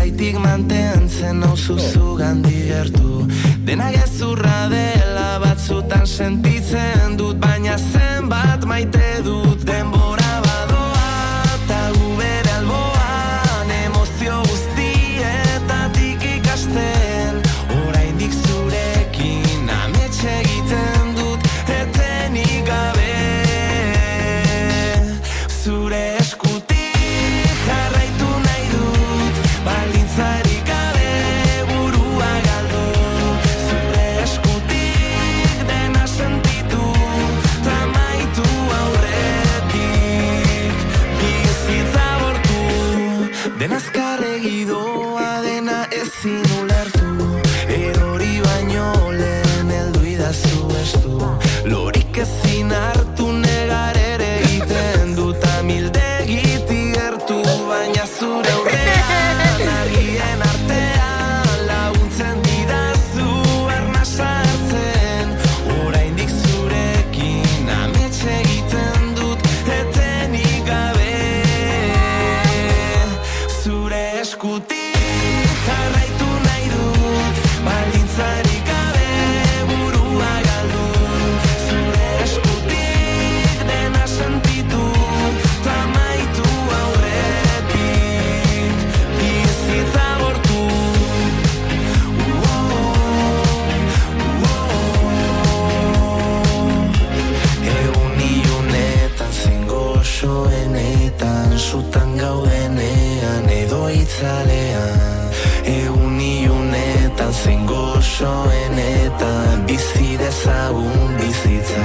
zergaitik mantentzen nauzu zugandik gertu. Dena gezurra dela batzutan sentitzen dut, baina zenbat maite dut denbora badoa, eta gu bere alboan emozio guztietatik ikasten. Oraindik zurekin amets egiten dut etenik gabe. Zure eskutik jarraitu nahi dut, baldintzarik gabe burua galdu. Zure eskutik dena sentitu, tamaitu aurretik bizitza bortu. Dena azkarregi doa, dena ezin ulertu, erori baino lehen heldu idazu estu. Lorik ezin hartu negar ere egiten dut, amildegitik gertu, baina zure aurrean argien artean laguntzen didazu arnasa hartzen. Oraindik zurekin amets egiten dut etenik gabe. Zure eskutik jarraitu nahi dut, baldintzarik gabe burua galdu. Zure eskutik dena sentitu, tamaitu aurretik bizitza bortu. Egun ilunetan zein goxoenetan, sutan gaudenean edo itzalean. Egun ilunetan zein goxoenetan, bizi dezagun bizitza.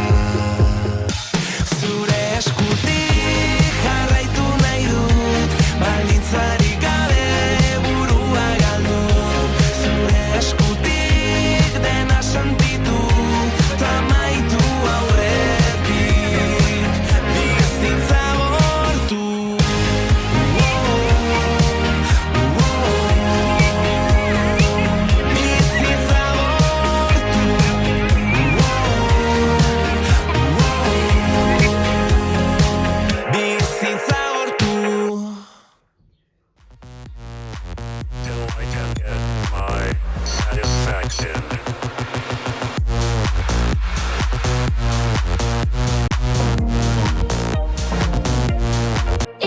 Zure eskutik jarraitu nahi dut, baldintzarik gabe burua galdu. Zure eskutik dena sentitu, tamaitu aurretik bizitza bortu. Bizitza bortu. Bizitza bortu. Till I can get my satisfaction.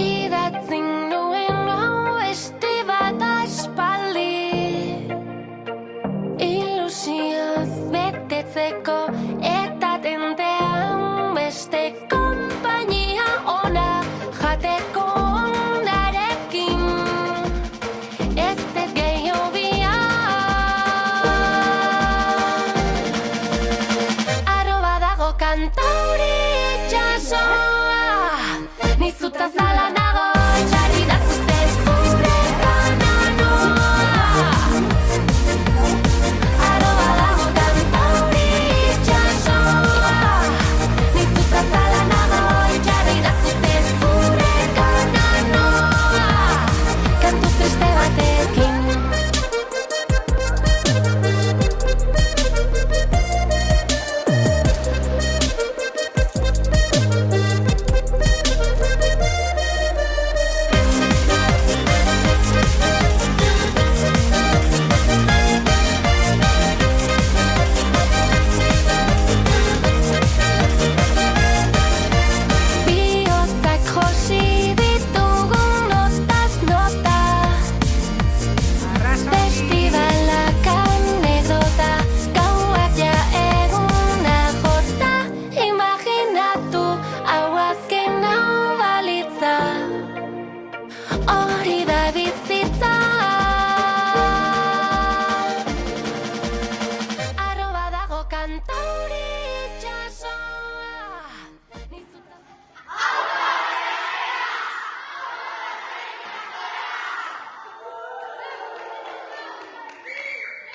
Idatzi nuen abesti bat aspaldi, ilusioz betetzeko eta tentean beste konpainia ona jateko onarekin. Ez dut gehiago arroba dago kantauri itxasoa, nizuta zala nago itxarri da zuzez gure kananoa. Arroba dago kantauri itxasoa, nizuta zala nago itxarri da zuzez gure kananoa. Kantu triste batekin. Bihotzak josi ditugun notaz nota, festibalak anekdota, gauak ja eguna jota. Imaginatu hau azken hau balitza, hori da bizitza. Arroba dago kantauri